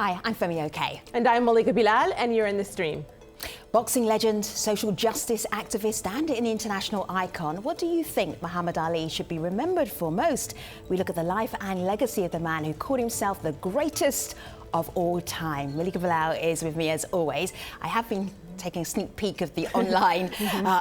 Hi, I'm Femi OK. And I'm Malika Bilal, and you're in the stream. Boxing legend, social justice activist and an international icon. What do you think Muhammad Ali should be remembered for most? We look at the life and legacy of the man who called himself the greatest of all time. Malika Bilal is with me as always. I have been taking a sneak peek of the online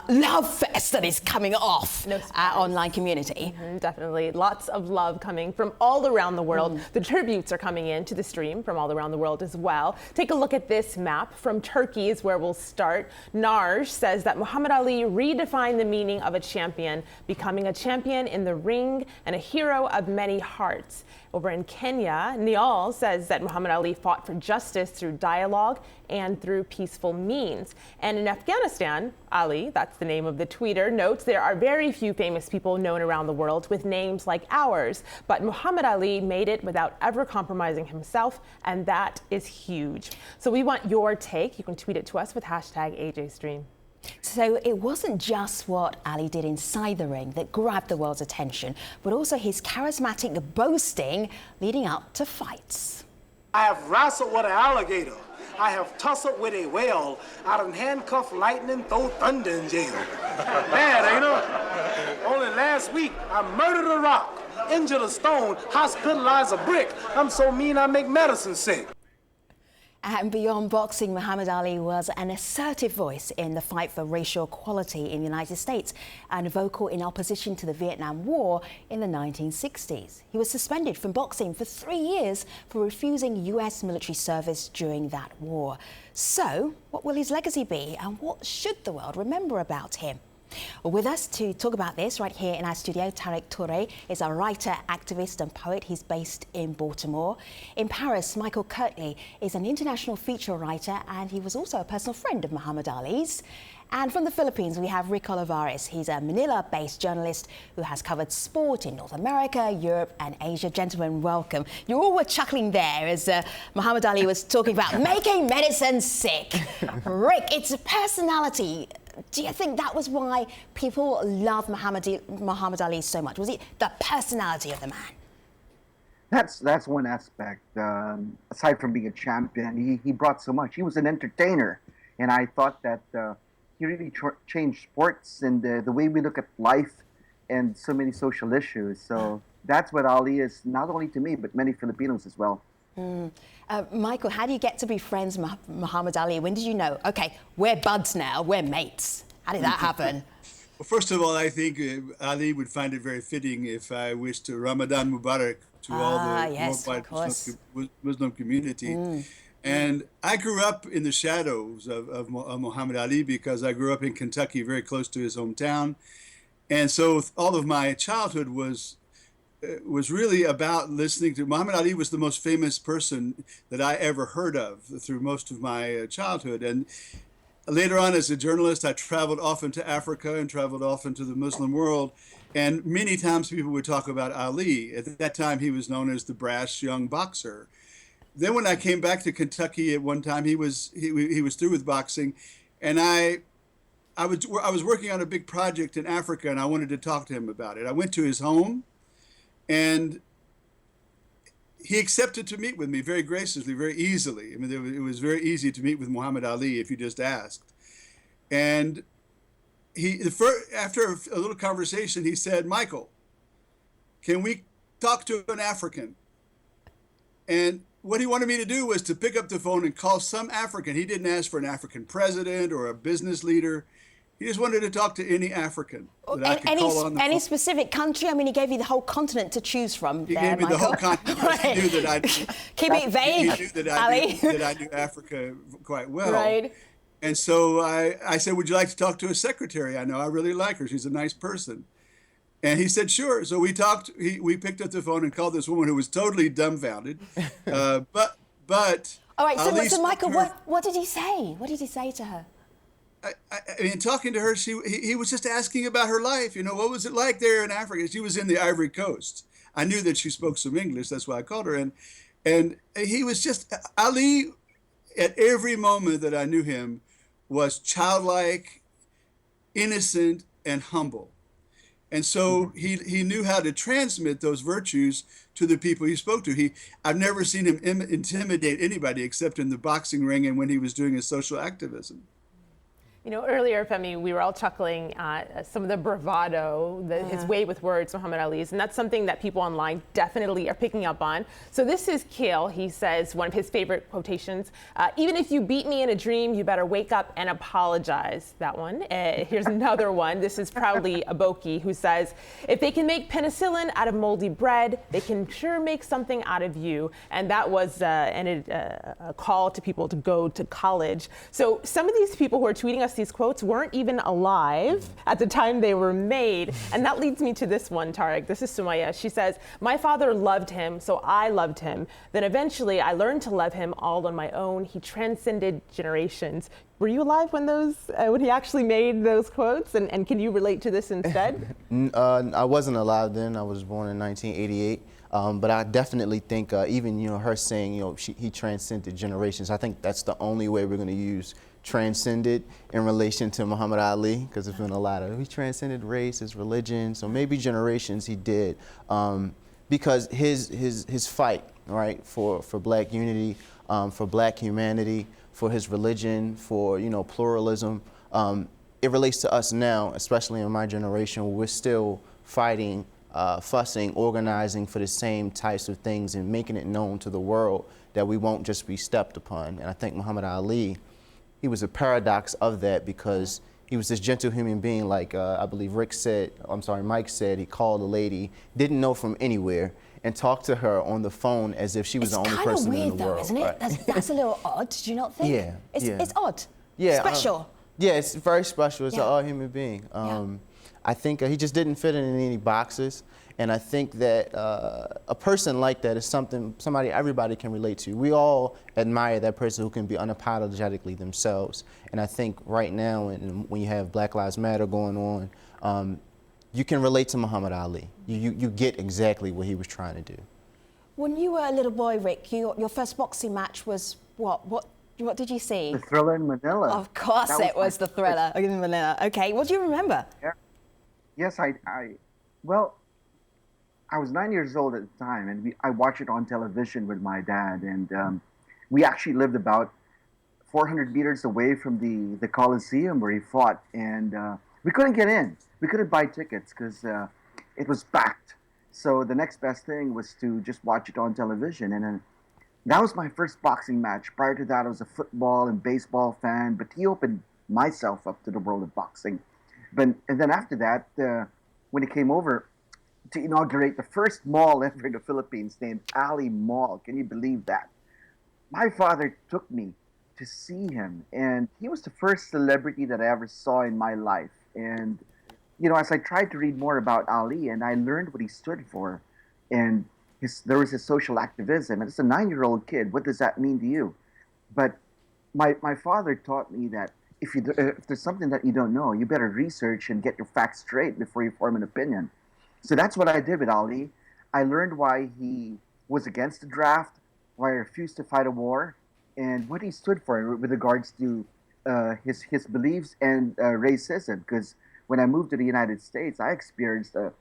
love fest that is coming off our online community. Definitely. Lots of love coming from all around the world. The tributes are coming in to the stream from all around the world as well. Take a look at this map. From Turkey is where we'll start. Narj says that Muhammad Ali redefined the meaning of a champion, becoming a champion in the ring and a hero of many hearts. Over in Kenya, Niall says that Muhammad Ali fought for justice through dialogue and through peaceful means. And in Afghanistan, Ali, that's the name of the tweeter, notes there are very few famous people known around the world with names like ours, but Muhammad Ali made it without ever compromising himself, and that is huge. So we want your take. You can tweet it to us with hashtag AJStream. So it wasn't just what Ali did inside the ring that grabbed the world's attention, but also his charismatic boasting leading up to fights. I have wrestled with an alligator. I have tussled with a whale. I done handcuffed lightning, throw thunder in jail. Bad, ain't it? Only last week, I murdered a rock, injured a stone, hospitalized a brick. I'm so mean I make medicine sick. And beyond boxing, Muhammad Ali was an assertive voice in the fight for racial equality in the United States and vocal in opposition to the Vietnam War in the 1960s. He was suspended from boxing for 3 years for refusing US military service during that war. So, what will his legacy be and what should the world remember about him? With us to talk about this right here in our studio, Tarek Touré is a writer, activist and poet. He's based in Baltimore. In Paris, Michael Kirtley is an international feature writer and he was also a personal friend of Muhammad Ali's. And from the Philippines, we have Rick Olivares. He's a Manila-based journalist who has covered sport in North America, Europe and Asia. Gentlemen, welcome. You all were chuckling there as Muhammad Ali was talking about making medicine sick. Rick, it's a personality. Do you think that was why people love Muhammad Ali so much? Was it the personality of the man? That's one aspect. Aside from being a champion, he brought so much. He was an entertainer, and I thought that he really changed sports and the way we look at life and so many social issues. So that's what Ali is, not only to me, but many Filipinos as well. Michael, how do you get to be friends with Muhammad Ali? When did you know, okay, we're buds now, we're mates? How did that happen? Well, first of all, I think Ali would find it very fitting if I wished Ramadan Mubarak to all the worldwide Muslim community. And I grew up in the shadows of Muhammad Ali because I grew up in Kentucky, very close to his hometown. And so all of my childhood was really about listening to Muhammad Ali. Was the most famous person that I ever heard of through most of my childhood. And later on as a journalist, I traveled often to Africa and traveled often to the Muslim world. And many times people would talk about Ali. At that time, he was known as the brash young boxer. Then when I came back to Kentucky at one time, he was through with boxing. And I was working on a big project in Africa and I wanted to talk to him about it. I went to his home. And he accepted to meet with me very graciously, very easily. I mean, it was very easy to meet with Muhammad Ali if you just asked. And after a little conversation, he said, "Michael, can we talk to an African?" And what he wanted me to do was to pick up the phone and call some African. He didn't ask for an African president or a business leader. He just wanted to talk to any African that I could call on the phone. Any specific country? I mean, he gave you the whole continent to choose from. He gave me the whole continent. Right. He knew that I keep it vague. He knew that I knew Africa quite well. Right. And so I said, "Would you like to talk to a secretary? I know I really like her. She's a nice person." And he said, "Sure." So we talked. We picked up the phone and called this woman who was totally dumbfounded. But. All right. So Michael, what did he say? What did he say to her? I mean, talking to her, he was just asking about her life. You know, what was it like there in Africa? She was in the Ivory Coast. I knew that she spoke some English. That's why I called her. And he was just, Ali, at every moment that I knew him, was childlike, innocent, and humble. And so he knew how to transmit those virtues to the people he spoke to. I've never seen him intimidate anybody except in the boxing ring and when he was doing his social activism. You know, earlier, Femi, we were all chuckling at some of the bravado, his way with words, Muhammad Ali's, and that's something that people online definitely are picking up on. So this is Kale. He says, one of his favorite quotations, even if you beat me in a dream, you better wake up and apologize. That one. Here's another one. This is proudly Aboki, who says, if they can make penicillin out of moldy bread, they can sure make something out of you. And that was a call to people to go to college. So some of these people who are tweeting us these quotes weren't even alive at the time they were made. And that leads me to this one, Tariq. This is Sumaya. She says, my father loved him, so I loved him. Then eventually I learned to love him all on my own. He transcended generations. Were you alive when he actually made those quotes? And can you relate to this instead? I wasn't alive then. I was born in 1988. But I definitely think even her saying he transcended generations. I think that's the only way we're going to use transcended in relation to Muhammad Ali, because there's been a lot of he transcended race, his religion, so maybe generations he did, because his fight, right, for black unity, for black humanity, for his religion, for pluralism, it relates to us now, especially in my generation, where we're still fighting, fussing, organizing for the same types of things and making it known to the world that we won't just be stepped upon. And I think Muhammad Ali, he was a paradox of that, because he was this gentle human being, like I believe Mike said, he called a lady, didn't know from anywhere, and talked to her on the phone as if she was the only person in the world. It's kind of weird though, isn't it? That's a little odd, do you not think? Yeah. It's odd. Yeah. Special. Yeah, it's very special. It's Yeah. an odd human being. I think he just didn't fit in any boxes. And I think that a person like that is somebody everybody can relate to. We all admire that person who can be unapologetically themselves. And I think right now, when you have Black Lives Matter going on, you can relate to Muhammad Ali. You get exactly what he was trying to do. When you were a little boy, Rick, your first boxing match was what? What did you see? The Thriller in Manila. Of course it was the Thriller in Manila. Okay, what do you remember? Yeah. Yes, I was 9 years old at the time, and I watched it on television with my dad, and we actually lived about 400 meters away from the Coliseum where he fought, and we couldn't get in. We couldn't buy tickets because it was packed. So the next best thing was to just watch it on television, and that was my first boxing match. Prior to that, I was a football and baseball fan, but he opened myself up to the world of boxing. And then after that, when he came over to inaugurate the first mall ever in the Philippines named Ali Mall. Can you believe that? My father took me to see him, and he was the first celebrity that I ever saw in my life. And, as I tried to read more about Ali, and I learned what he stood for, and there was his social activism. And as a 9-year-old kid, what does that mean to you? But my father taught me that if there's something that you don't know, you better research and get your facts straight before you form an opinion. So that's what I did with Ali. I learned why he was against the draft, why he refused to fight a war, and what he stood for with regards to his beliefs and racism. Because when I moved to the United States, I experienced a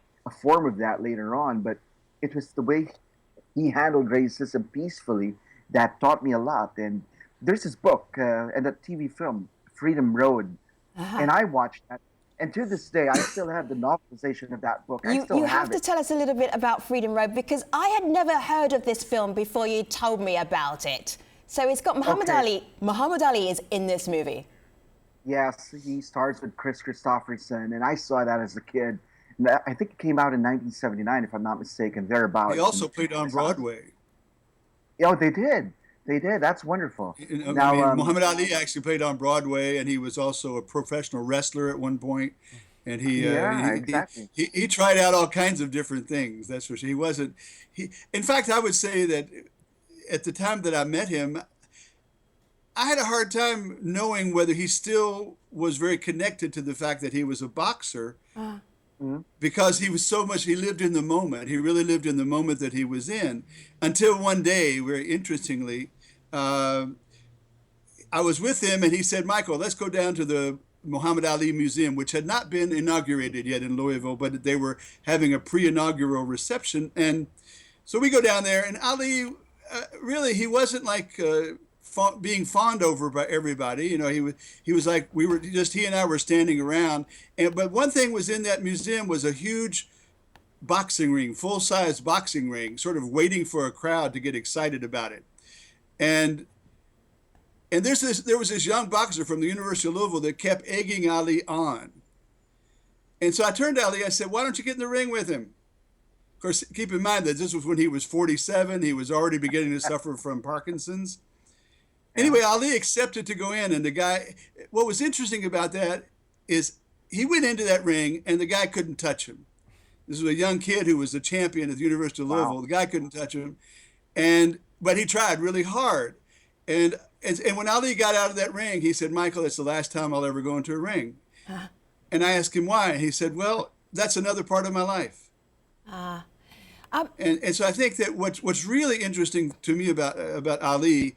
form of that later on, but it was the way he handled racism peacefully that taught me a lot. And there's this book and a TV film, Freedom Road, and I watched that. And to this day, I still have the novelization of that book. You have to tell us a little bit about Freedom Road, because I had never heard of this film before you told me about it. So it's got Muhammad Ali. Muhammad Ali is in this movie. Yes, he stars with Chris Christopherson, and I saw that as a kid. I think it came out in 1979, if I'm not mistaken, thereabouts. He also played on Broadway. Oh, they did. They did. That's wonderful. Muhammad Ali actually played on Broadway, and he was also a professional wrestler at one point. And he tried out all kinds of different things. That's for sure. In fact, I would say that at the time that I met him, I had a hard time knowing whether he still was very connected to the fact that he was a boxer. Because he lived in the moment. He really lived in the moment that he was in, until one day, very interestingly, I was with him and he said, Michael, let's go down to the Muhammad Ali Museum, which had not been inaugurated yet in Louisville, but they were having a pre-inaugural reception. And so we go down there, and Ali, really, he wasn't like being fawned over by everybody. You know, he was like, he and I were standing around. But one thing was in that museum was a huge boxing ring, full-size boxing ring, sort of waiting for a crowd to get excited about it. And there was this young boxer from the University of Louisville that kept egging Ali on. And so I turned to Ali, I said, why don't you get in the ring with him? Of course, keep in mind that this was when he was 47. He was already beginning to suffer from Parkinson's. Anyway, Ali accepted to go in, and the guy, what was interesting about that is he went into that ring and the guy couldn't touch him. This was a young kid who was a champion at the University of Louisville. Wow. The guy couldn't touch him, but he tried really hard. And when Ali got out of that ring, he said, Michael, it's the last time I'll ever go into a ring. And I asked him why. And he said, well, that's another part of my life. And so I think that what's really interesting to me about Ali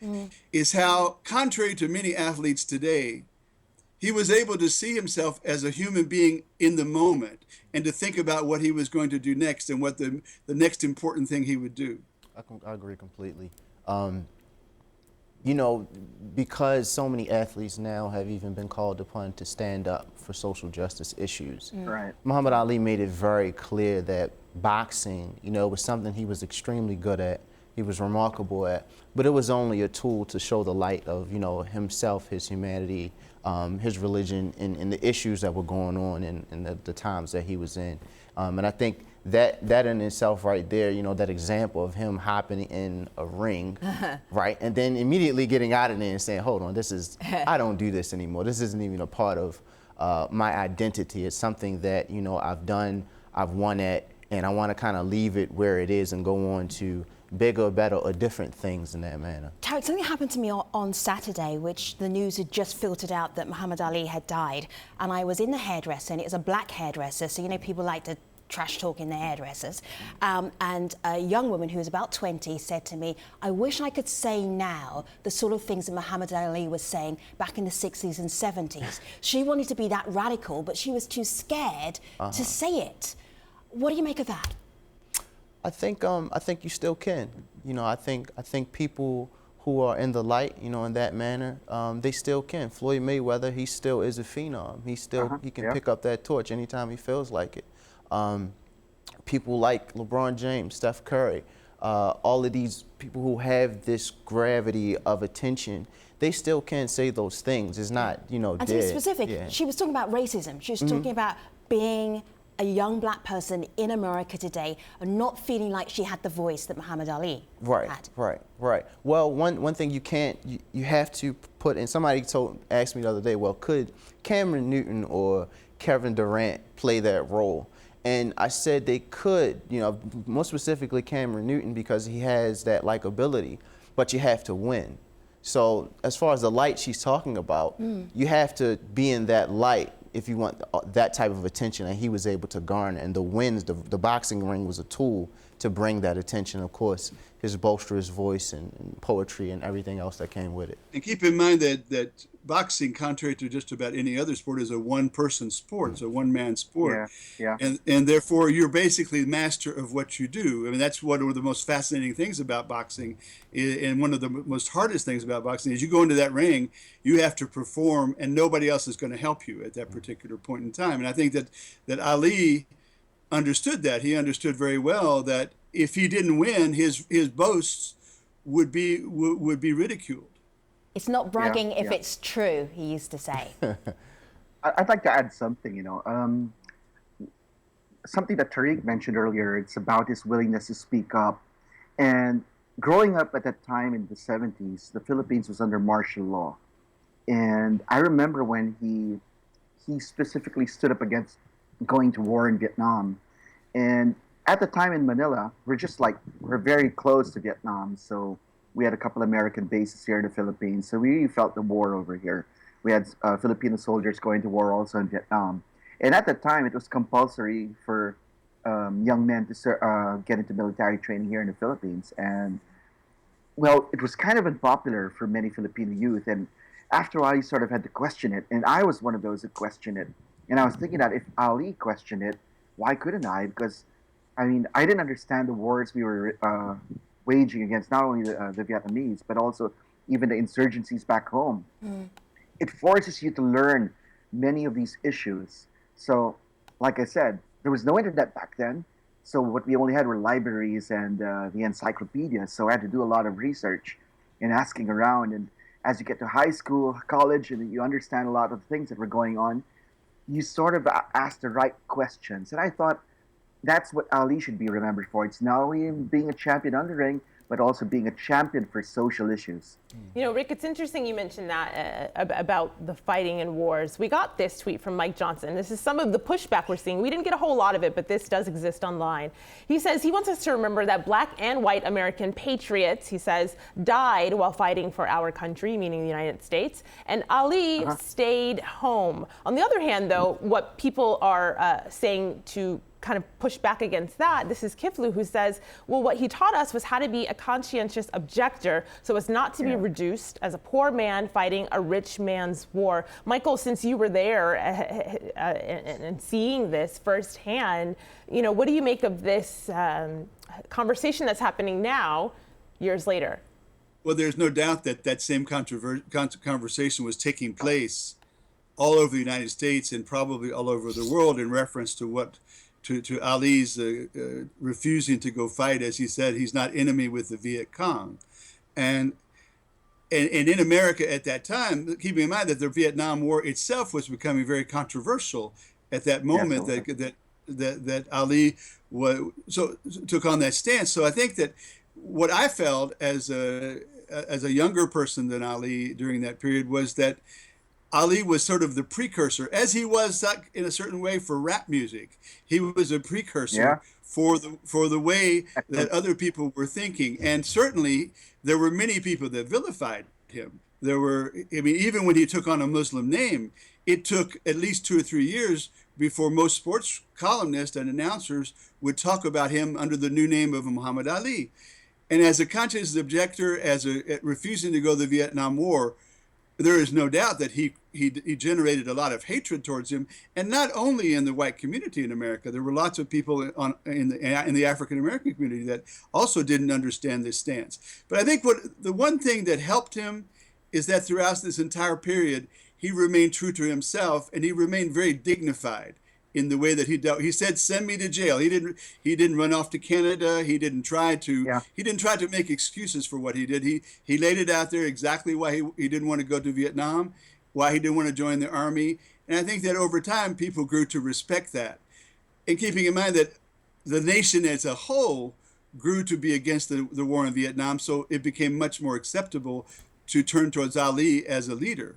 is how, contrary to many athletes today, he was able to see himself as a human being in the moment and to think about what he was going to do next and what the next important thing he would do. I agree completely. You know, because so many athletes now have even been called upon to stand up for social justice issues. Right. Muhammad Ali made it very clear that boxing, you know, was something he was extremely good at, he was remarkable at, but it was only a tool to show the light of, you know, himself, his humanity, his religion, and the issues that were going on in the times that he was in. And I think that in itself right there, you know, that example of him hopping in a ring, right, and then immediately getting out of there and saying, hold on, I don't do this anymore. This isn't even a part of my identity. It's something that, you know, I've done, I've won at, and I want to kind of leave it where it is and go on to bigger, better, or different things in that manner. Tarek, something happened to me on Saturday, which the news had just filtered out that Muhammad Ali had died. And I was in the hairdresser, and it was a black hairdresser, so, you know, people like to trash talk in their hairdressers. And a young woman who was about 20 said to me, I wish I could say now the sort of things that Muhammad Ali was saying back in the 60s and 70s. She wanted to be that radical, but she was too scared to say it. What do you make of that? I think you still can. You know, I think people who are in the light, you know, in that manner, they still can. Floyd Mayweather, he still is a phenom. He can pick up that torch anytime he feels like it. People like LeBron James, Steph Curry, all of these people who have this gravity of attention, they still can say those things. It's not, you know, and dead. to be specific, she was talking about racism. She was talking about being a young black person in America today and not feeling like she had the voice that Muhammad Ali had. Right. Well, one thing you have to put in, somebody asked me the other day, well, could Cameron Newton or Kevin Durant play that role? And I said they could, you know, more specifically Cameron Newton, because he has that likability, but you have to win. So as far as the light she's talking about, you have to be in that light if you want that type of attention, and he was able to garner. And the wins, the boxing ring was a tool to bring that attention. Of course, his boisterous voice and poetry and everything else that came with it. And keep in mind that boxing, contrary to just about any other sport, is a one-person sport. It's a one-man sport. Yeah. And therefore, you're basically master of what you do. I mean, that's one of the most fascinating things about boxing, and one of the most hardest things about boxing is you go into that ring, you have to perform, and nobody else is going to help you at that particular point in time. And I think that Ali understood that. He understood very well that if he didn't win, his boasts would be ridiculed. It's not bragging if it's true, he used to say. I'd like to add something, you know. Something that Tariq mentioned earlier, it's about his willingness to speak up. And growing up at that time in the 70s, the Philippines was under martial law. And I remember when he specifically stood up against going to war in Vietnam. And at the time in Manila, we're very close to Vietnam. So we had a couple American bases here in the Philippines. So we really felt the war over here. We had Filipino soldiers going to war also in Vietnam. And at the time, it was compulsory for young men to get into military training here in the Philippines. And, well, it was kind of unpopular for many Filipino youth. And after a while, you sort of had to question it. And I was one of those who questioned it. And I was thinking that if Ali questioned it, why couldn't I? Because, I mean, I didn't understand the wars we were waging against not only the Vietnamese, but also even the insurgencies back home. It forces you to learn many of these issues. So, like I said, there was no internet back then. So what we only had were libraries and the encyclopedias. So I had to do a lot of research and asking around. And as you get to high school, college, and you understand a lot of things that were going on, you sort of ask the right questions. And I thought that's what Ali should be remembered for. It's not only being a champion on the ring, but also being a champion for social issues. You know, Rick, it's interesting you mentioned that about the fighting and wars. We got this tweet from Mike Johnson. This is some of the pushback we're seeing. We didn't get a whole lot of it, but this does exist online. He says he wants us to remember that black and white American patriots, he says, died while fighting for our country, meaning the United States, and Ali stayed home. On the other hand, though, what people are saying to kind of push back against that, this is Kiflu, who says, well, what he taught us was how to be a conscientious objector so as not to be reduced as a poor man fighting a rich man's war. Michael, since you were there and seeing this firsthand, you know, what do you make of this conversation that's happening now, years later? Well, there's no doubt that that same conversation was taking place all over the United States and probably all over the world in reference to what to Ali's refusing to go fight. As he said, he's not enemy with the Viet Cong. And in America at that time, keeping in mind that the Vietnam War itself was becoming very controversial at that moment, that Ali took on that stance. So I think that what I felt as a younger person than Ali during that period was that Ali was sort of the precursor, as he was in a certain way for rap music. He was a precursor for the way that other people were thinking. And certainly there were many people that vilified him. There were, I mean, even when he took on a Muslim name, it took at least 2 or 3 years before most sports columnists and announcers would talk about him under the new name of Muhammad Ali. And as a conscientious objector, refusing to go to the Vietnam War, there is no doubt that he generated a lot of hatred towards him, and not only in the white community in America. There were lots of people in the African American community that also didn't understand this stance. But I think the one thing that helped him is that throughout this entire period, he remained true to himself, and he remained very dignified in the way that he dealt. He said, "Send me to jail." He didn't run off to Canada. He didn't try to make excuses for what he did. He laid it out there exactly why he didn't want to go to Vietnam, why he didn't want to join the army. And I think that over time people grew to respect that. And keeping in mind that the nation as a whole grew to be against the war in Vietnam, so it became much more acceptable to turn towards Ali as a leader.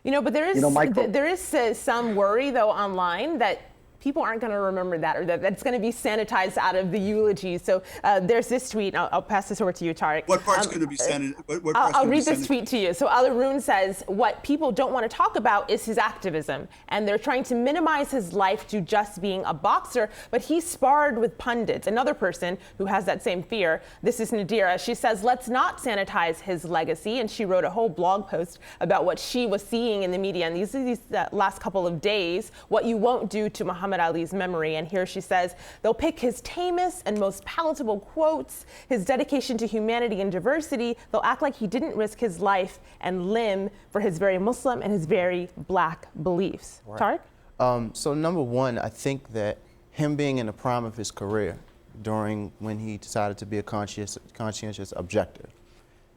You know, but there is some worry, though, online that people aren't going to remember that, or that it's going to be sanitized out of the eulogy. So there's this tweet. I'll pass this over to you, Tariq. What part's going to be sanitized? I'll read this tweet to you. So Al-Arun says, what people don't want to talk about is his activism. And they're trying to minimize his life to just being a boxer. But he sparred with pundits. Another person who has that same fear, this is Nadira. She says, let's not sanitize his legacy. And she wrote a whole blog post about what she was seeing in the media in these last couple of days, what you won't do to Muhammad Ali's memory. And here she says, they'll pick his tamest and most palatable quotes, his dedication to humanity and diversity. They'll act like he didn't risk his life and limb for his very Muslim and his very black beliefs. Right. Tariq? So number one, I think that him being in the prime of his career during when he decided to be a conscientious objector,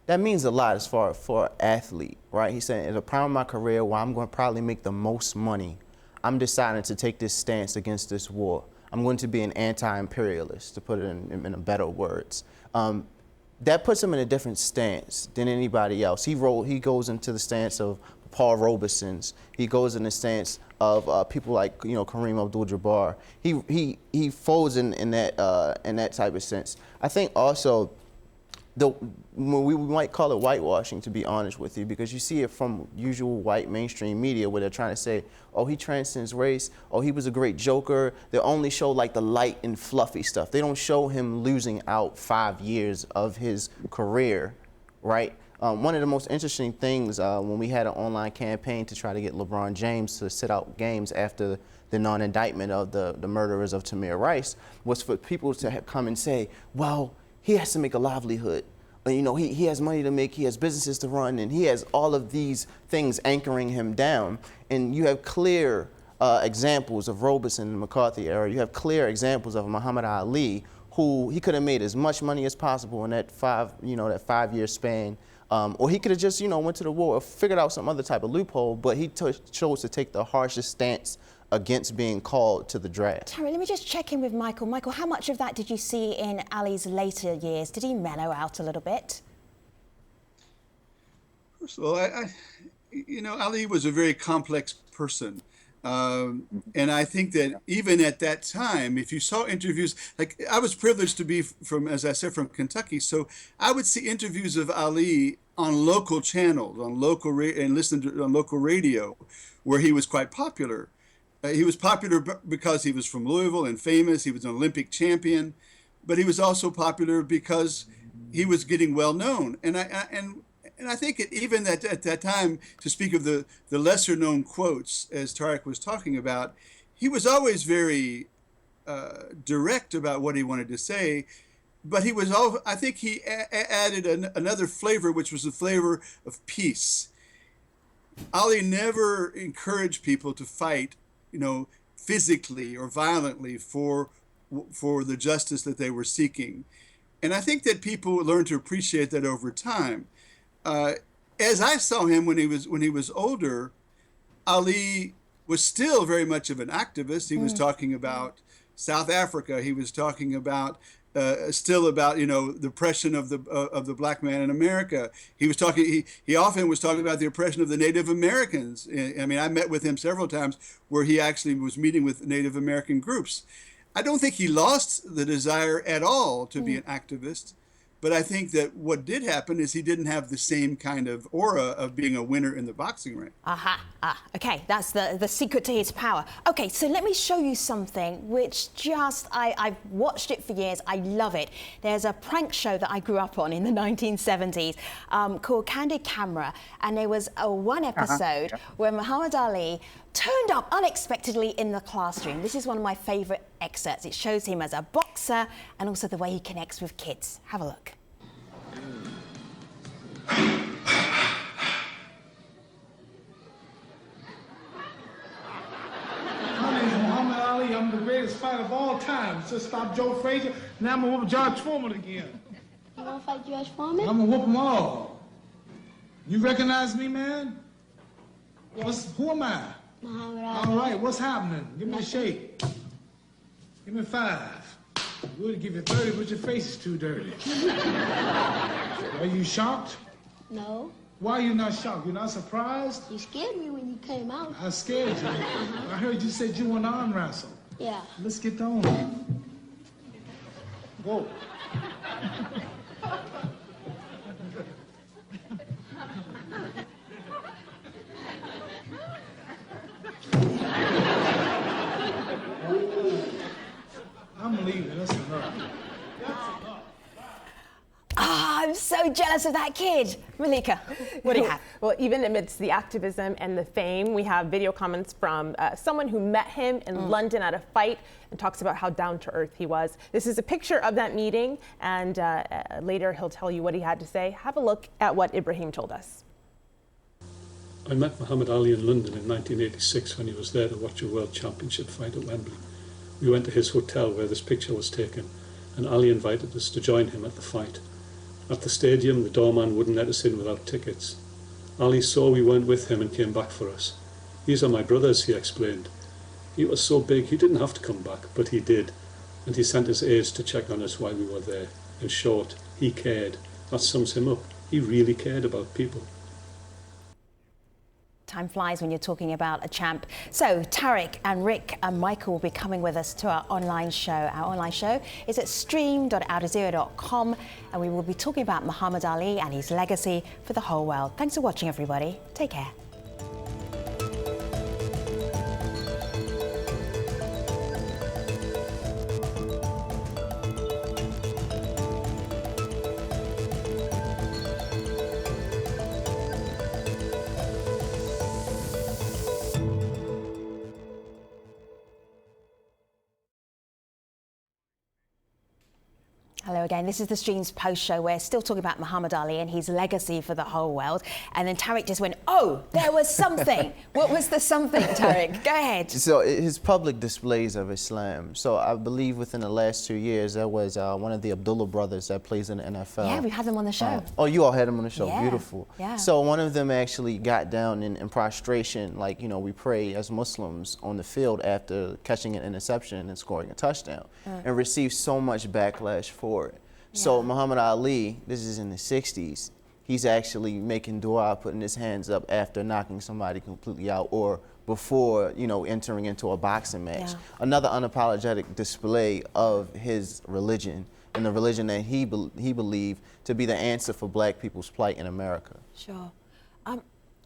that means a lot as far for an athlete, right? He said, in the prime of my career, where I'm going to probably make the most money, I'm deciding to take this stance against this war. I'm going to be an anti-imperialist, to put it in better words. That puts him in a different stance than anybody else. He goes into the stance of Paul Robeson's. He goes in the stance of people like Kareem Abdul-Jabbar. He folds in that type of sense. I think also we might call it whitewashing, to be honest with you, because you see it from usual white mainstream media where they're trying to say, oh, he transcends race, oh, he was a great joker. They only show like the light and fluffy stuff. They don't show him losing out 5 years of his career, right? One of the most interesting things when we had an online campaign to try to get LeBron James to sit out games after the non-indictment of the murderers of Tamir Rice was for people to come and say, well, he has to make a livelihood. You know, he has money to make, he has businesses to run, and he has all of these things anchoring him down. And you have clear examples of Robeson in the McCarthy era. You have clear examples of Muhammad Ali, who he could have made as much money as possible in that 5-year span. Or he could have just, went to the war or figured out some other type of loophole, but he chose to take the harshest stance against being called to the draft. Terry, let me just check in with Michael. Michael, how much of that did you see in Ali's later years? Did he mellow out a little bit? First of all, Ali was a very complex person. And I think that even at that time, if you saw interviews, like I was privileged to be from, as I said, from Kentucky. So I would see interviews of Ali on local channels, and listen to on local radio, where he was quite popular. He was popular because he was from Louisville and famous. He was an Olympic champion, but he was also popular because he was getting well known. And I think even at that time, to speak of the lesser known quotes, as Tarek was talking about, he was always very direct about what he wanted to say. But he was I think he added another flavor, which was the flavor of peace. Ali never encouraged people to fight, physically or violently for the justice that they were seeking. And I think that people learned to appreciate that over time. As I saw him when he was older, Ali was still very much of an activist. He was talking about South Africa. He was talking about still about the oppression of the black man in America. He was talking. He often was talking about the oppression of the Native Americans. I mean, I met with him several times where he actually was meeting with Native American groups. I don't think he lost the desire at all to be an activist. But I think that what did happen is he didn't have the same kind of aura of being a winner in the boxing ring. Okay, that's the secret to his power. Okay, so let me show you something which I've watched it for years. I love it. There's a prank show that I grew up on in the 1970s called Candid Camera, and there was one episode where Muhammad Ali turned up unexpectedly in the classroom. This is one of my favorite excerpts. It shows him as a boxer and also the way he connects with kids. Have a look. My name is Muhammad Ali. I'm the greatest fighter of all time. Just stopped Joe Frazier. Now I'm gonna whoop George Foreman again. You gonna fight George Foreman? I'm gonna whoop them all. You recognize me, man? Yes. Who am I? Muhammad All Ali. right, what's happening? Give me a shake. Give me 5. Would give you 30, but your face is too dirty. Are you shocked? No. Why are you not shocked? You're not surprised? You scared me when you came out. I scared you. I heard you said you want to arm wrestle. Yeah. Let's get on. Go. I'm leaving. That's enough. I'm so jealous of that kid. Malika, what do you have? Well, even amidst the activism and the fame, we have video comments from someone who met him in London at a fight and talks about how down to earth he was. This is a picture of that meeting, and later he'll tell you what he had to say. Have a look at what Ibrahim told us. I met Muhammad Ali in London in 1986 when he was there to watch a World Championship fight at Wembley. We went to his hotel where this picture was taken, and Ali invited us to join him at the fight. At the stadium, the doorman wouldn't let us in without tickets. Ali saw we weren't with him and came back for us. "These are my brothers," he explained. He was so big he didn't have to come back, but he did, and he sent his aides to check on us while we were there. In short, he cared. That sums him up. He really cared about people. Time flies when you're talking about a champ. So Tarek and Rick and Michael will be coming with us to our online show. Our online show is at stream.aljazeera.com, and we will be talking about Muhammad Ali and his legacy for the whole world. Thanks for watching, everybody. Take care. Hello again. This is the Streams Post Show. We're still talking about Muhammad Ali and his legacy for the whole world. And then Tariq just went, oh, there was something. What was the something, Tariq? Go ahead. So his public displays of Islam. So I believe within the last 2 years, there was one of the Abdullah brothers that plays in the NFL. Yeah, we've had them on the show. Oh, you all had him on the show. Yeah, Beautiful. yeah. So one of them actually got down in prostration, like, you know, we pray as Muslims on the field after catching an interception and scoring a touchdown, and received so much backlash for it. So Muhammad Ali, this is in the 60s, he's actually making dua, putting his hands up after knocking somebody completely out or before, you know, entering into a boxing match. Yeah. Another unapologetic display of his religion and the religion that he believed to be the answer for black people's plight in America. Sure.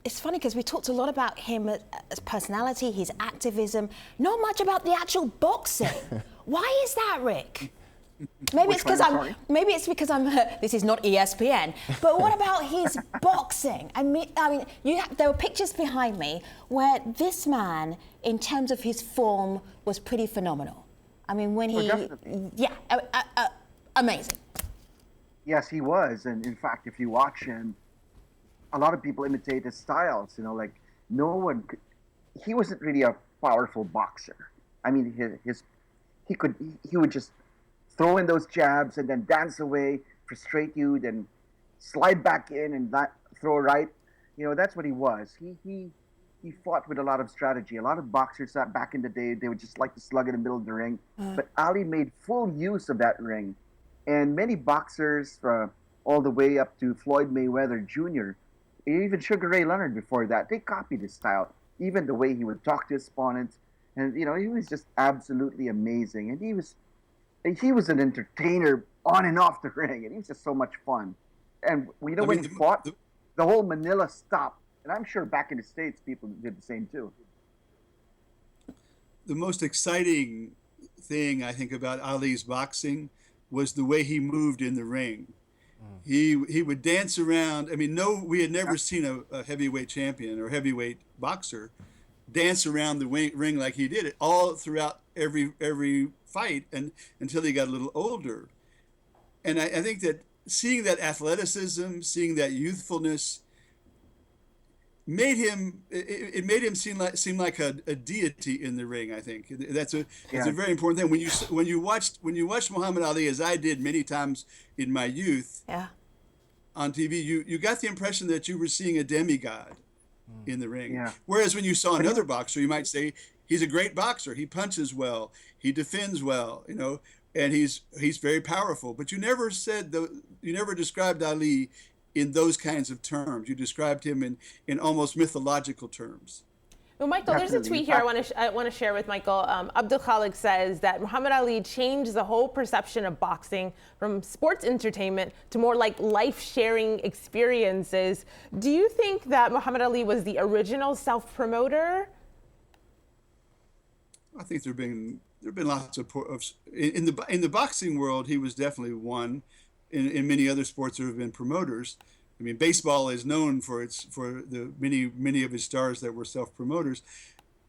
It's funny because we talked a lot about him as personality, his activism, not much about the actual boxing. Why is that, Rick? Maybe it's because I'm. This is not ESPN. But what about his boxing? I mean, there were pictures behind me where this man, in terms of his form, was pretty phenomenal. I mean, when he, amazing. Yes, he was, and in fact, if you watch him, a lot of people imitate his styles. You know, like he wasn't really a powerful boxer. I mean, he would just throw in those jabs and then dance away, frustrate you, then slide back in and throw right. You know, that's what he was. He fought with a lot of strategy. A lot of boxers back in the day, they would just like to slug in the middle of the ring. But Ali made full use of that ring. And many boxers, all the way up to Floyd Mayweather Jr., even Sugar Ray Leonard before that, they copied his style. Even the way he would talk to his opponents. And, you know, he was just absolutely amazing. And he was an entertainer on and off the ring, and he was just so much fun. And you know, when he fought, the whole Manila stopped. And I'm sure back in the States, people did the same too. The most exciting thing I think about Ali's boxing was the way he moved in the ring. He would dance around. I mean, we had never seen a heavyweight champion or heavyweight boxer dance around the ring like he did it all throughout every fight and until he got a little older. And I think that seeing that athleticism, seeing that youthfulness made him seem like a deity in the ring. I think it's a very important thing. When you watched Muhammad Ali, as I did many times in my youth on TV, you got the impression that you were seeing a demigod in the ring. Whereas when you saw another boxer, you might say he's a great boxer. He punches well, he defends well, you know, and he's very powerful. But you never described Ali in those kinds of terms. You described him in almost mythological terms. Well, Michael, there's a tweet here I want to share with Michael. Abdul Khalik says that Muhammad Ali changed the whole perception of boxing from sports entertainment to more like life-sharing experiences. Do you think that Muhammad Ali was the original self-promoter? I think there have been lots of in the boxing world. He was definitely one. In many other sports, there have been promoters. I mean, baseball is known for the many of his stars that were self-promoters.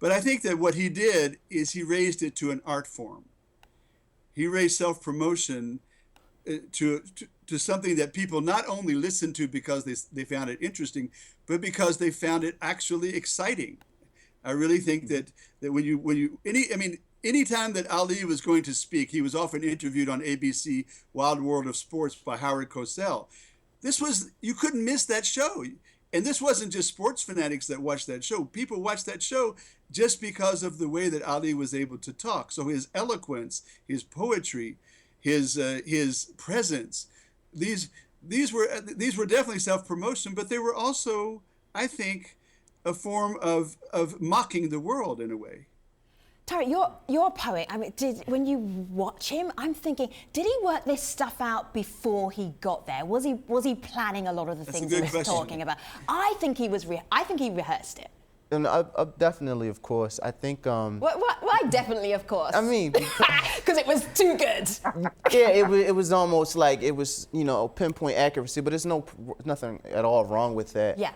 But I think that what he did is he raised it to an art form. He raised self-promotion to something that people not only listened to because they found it interesting, but because they found it actually exciting. I really think that anytime that Ali was going to speak, he was often interviewed on ABC Wild World of Sports by Howard Cosell. You couldn't miss that show. And this wasn't just sports fanatics that watched that show. People watched that show just because of the way that Ali was able to talk. So his eloquence, his poetry, his presence, these were definitely self-promotion, but they were also, I think, a form of mocking the world in a way. Tariq, you're a poet. I mean, when you watch him, I'm thinking, did he work this stuff out before he got there? Was he planning a lot of the things he was talking about? I think he rehearsed it. And definitely, of course. I think. Why definitely, of course? I mean, because it was too good. Yeah, it was almost like it was, you know, pinpoint accuracy, but there's nothing at all wrong with that. Yeah.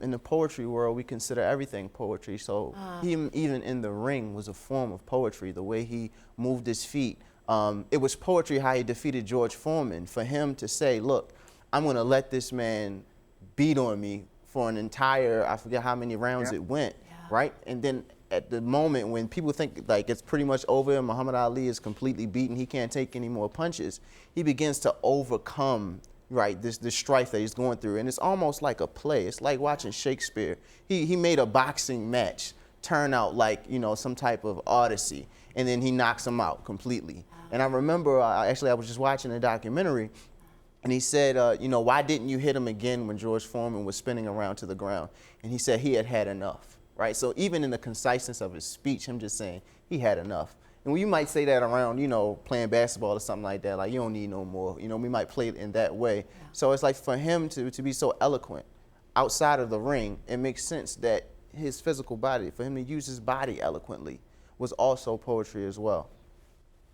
In the poetry world, we consider everything poetry. So him, even in the ring, was a form of poetry. The way he moved his feet, It was poetry how he defeated George Foreman. For him to say, look, I'm going to let this man beat on me for an entire, I forget how many rounds it went, right? And then at the moment when people think like it's pretty much over and Muhammad Ali is completely beaten, he can't take any more punches, he begins to overcome, right, this strife that he's going through. And it's almost like a play. It's like watching Shakespeare. He made a boxing match turn out like, you know, some type of Odyssey, and then he knocks him out completely. And I remember, actually I was just watching a documentary, and he said, you know, why didn't you hit him again when George Foreman was spinning around to the ground? And he said he had had enough, right? So even in the conciseness of his speech, him just saying he had enough. And you might say that around, you know, playing basketball or something like that, like you don't need no more. You know, we might play it in that way. So it's like for him to be so eloquent outside of the ring, it makes sense that his physical body, for him to use his body eloquently, was also poetry as well.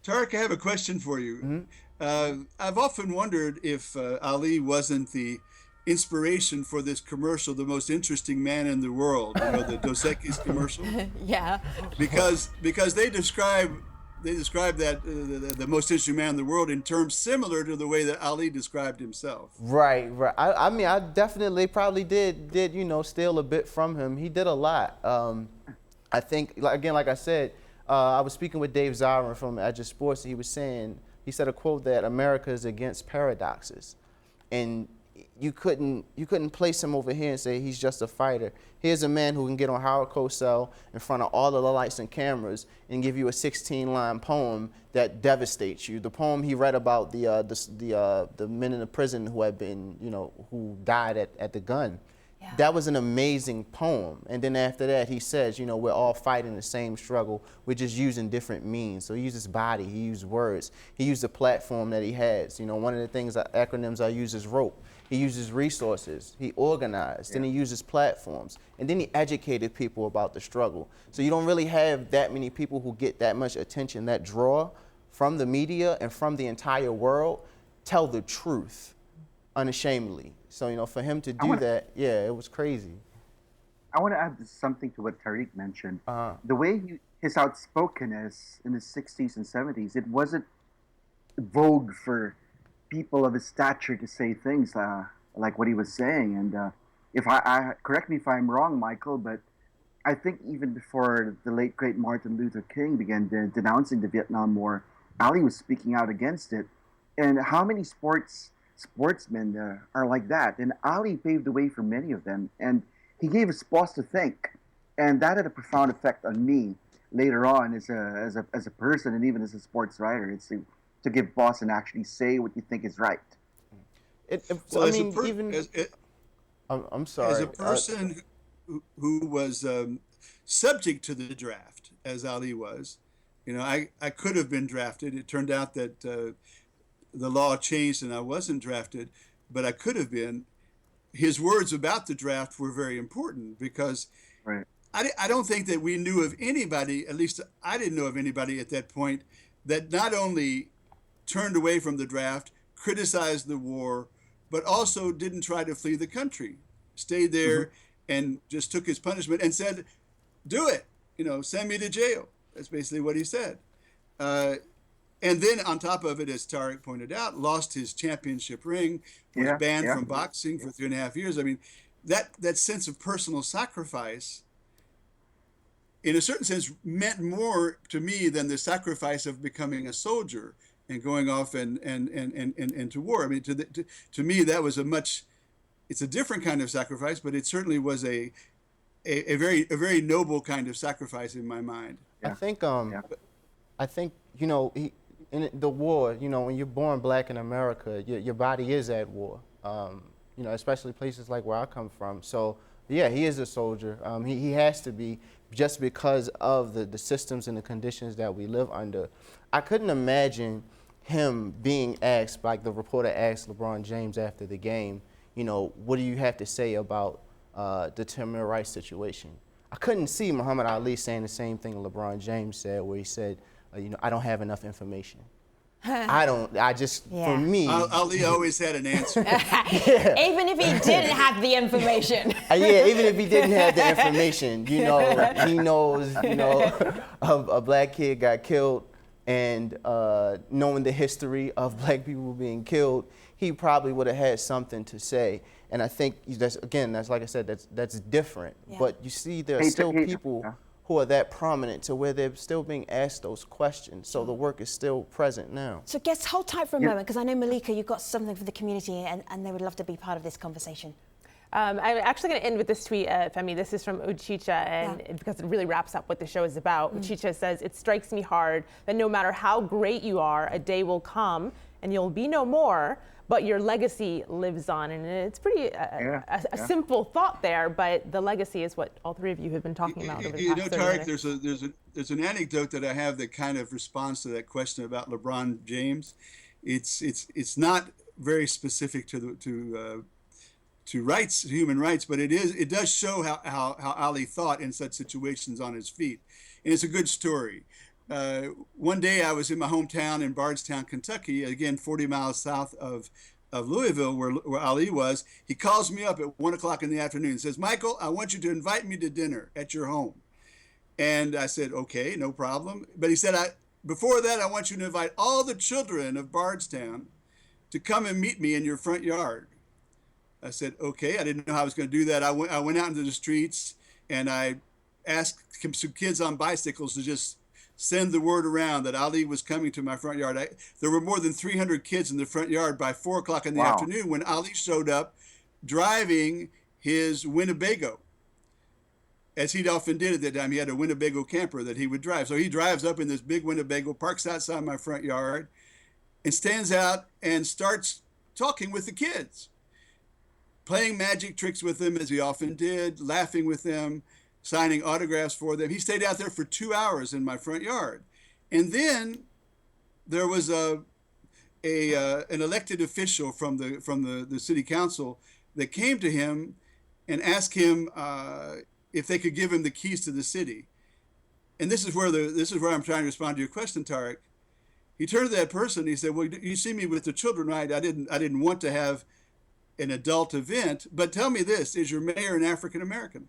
Tariq, I have a question for you. I've often wondered if Ali wasn't the inspiration for this commercial, The Most Interesting Man in the World, you know, the Dos Equis commercial. Yeah. Because they describe that the most interesting man in the world in terms similar to the way that Ali described himself. Right. I mean, I definitely probably did you know, steal a bit from him. He did a lot. I think, again, like I said, I was speaking with Dave Zirin from Edge Sports. He said a quote that America is against paradoxes, and you couldn't place him over here and say he's just a fighter. Here's a man who can get on Howard Cosell in front of all of the lights and cameras and give you a 16-line poem that devastates you. The poem he read about the men in the prison who had been, you know, who died at the gun. Yeah. That was an amazing poem. And then after that, he says, you know, we're all fighting the same struggle. We're just using different means. So he used his body, he used words, he used the platform that he has. You know, one of the things, acronyms I use is ROPE. He uses resources, he organized, then he uses platforms, and then he educated people about the struggle. So you don't really have that many people who get that much attention, that draw from the media and from the entire world, tell the truth unashamedly. So, you know, for him to do that, yeah, it was crazy. I want to add something to what Tariq mentioned. The way his outspokenness in the 60s and 70s, it wasn't vogue for people of his stature to say things like what he was saying. And if I correct me if I'm wrong, Michael, but I think even before the late great Martin Luther King began denouncing the Vietnam War, Ali was speaking out against it. And how many sportsmen are like that? And Ali paved the way for many of them, and he gave us pause to think, and that had a profound effect on me later on as a person and even as a sports writer. It's to give pause and actually say what you think is right. I'm sorry. As a person who was subject to the draft, as Ali was, you know, I could have been drafted. It turned out that the law changed and I wasn't drafted, but I could have been. His words about the draft were very important because I don't think that we knew of anybody, at least I didn't know of anybody at that point, that not only turned away from the draft, criticized the war, but also didn't try to flee the country, stayed there and just took his punishment and said, do it, you know, send me to jail. That's basically what he said. And then on top of it, as Tariq pointed out, lost his championship ring, was banned from boxing for 3.5 years. I mean, that sense of personal sacrifice, in a certain sense, meant more to me than the sacrifice of becoming a soldier and going off and to war. I mean, to me, that was it's a different kind of sacrifice, but it certainly was a very noble kind of sacrifice in my mind. Yeah. I think, you know, in the war, you know, when you're born black in America, your body is at war, you know, especially places like where I come from. So, yeah, he is a soldier. He has to be, just because of the systems and the conditions that we live under. I couldn't imagine him being asked, like the reporter asked LeBron James after the game, you know, what do you have to say about the Tamir Rice situation? I couldn't see Muhammad Ali saying the same thing LeBron James said, where he said, you know, I don't have enough information. For me. Ali always had an answer. Even if he didn't have the information. Even if he didn't have the information, you know, he knows, you know, a black kid got killed and knowing the history of black people being killed, he probably would have had something to say. And I think that's, again, that's like I said, that's different. Yeah. But you see, there are still people who are that prominent to where they're still being asked those questions. So the work is still present now. So guests, hold tight for a moment, because I know, Malika, you've got something for the community, and they would love to be part of this conversation. I'm actually going to end with this tweet, Femi. This is from Uchicha, and because it really wraps up what the show is about. Uchicha says, "It strikes me hard that no matter how great you are, a day will come and you'll be no more, but your legacy lives on." And it's pretty a simple thought there, but the legacy is what all three of you have been talking about over the past 30 Tarek, minutes. there's an anecdote that I have that kind of responds to that question about LeBron James. It's not very specific to rights, human rights, but it does show how Ali thought in such situations on his feet. And it's a good story. One day I was in my hometown in Bardstown, Kentucky, again 40 miles south of Louisville, where Ali was. He calls me up at 1 o'clock in the afternoon and says, "Michael, I want you to invite me to dinner at your home." And I said, "Okay, no problem." But he said, "Before that, I want you to invite all the children of Bardstown to come and meet me in your front yard." I said, "Okay." I didn't know how I was going to do that. I went out into the streets and I asked some kids on bicycles to just send the word around that Ali was coming to my front yard. There were more than 300 kids in the front yard by 4 o'clock in the afternoon when Ali showed up driving his Winnebago, as he often did at that time. He had a Winnebago camper that he would drive. So he drives up in this big Winnebago, parks outside my front yard, and stands out and starts talking with the kids, playing magic tricks with them, as he often did, laughing with them, signing autographs for them. He stayed out there for 2 hours in my front yard. And then there was an elected official from the city council that came to him and asked him if they could give him the keys to the city. And this is where I'm trying to respond to your question, Tarek. He turned to that person and he said, "Well, you see me with the children, right? I didn't want to have an adult event, but tell me this: is your mayor an African American?"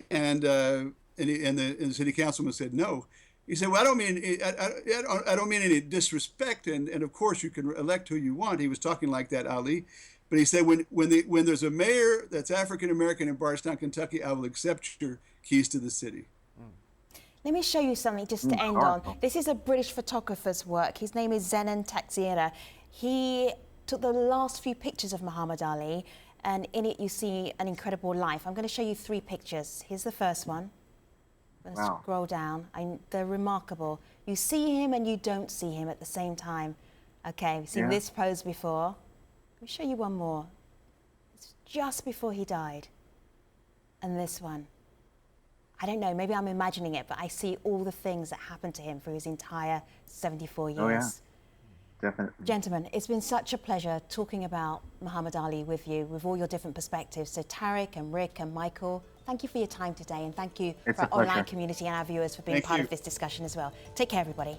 And the city councilman said no. He said, "Well, I don't mean any disrespect, and of course you can elect who you want." He was talking like that, Ali, but he said, when there's a mayor that's African American in Bardstown, Kentucky, I will accept your keys to the city. Let me show you something just to end on. This is a British photographer's work. His name is Zenon Taxiera. He took the last few pictures of Muhammad Ali, and in it you see an incredible life. I'm going to show you 3 pictures. Here's the first one. I'm going to scroll down. They're remarkable. You see him and you don't see him at the same time. Okay, we've seen this pose before. Let me show you one more. It's just before he died. And this one. I don't know, maybe I'm imagining it, but I see all the things that happened to him through his entire 74 years. Oh, yeah. Definitely. Gentlemen, it's been such a pleasure talking about Muhammad Ali with you, with all your different perspectives. So Tarek and Rick and Michael, thank you for your time today, and thank you for our online community and our viewers for being part of this discussion as well. Take care, everybody.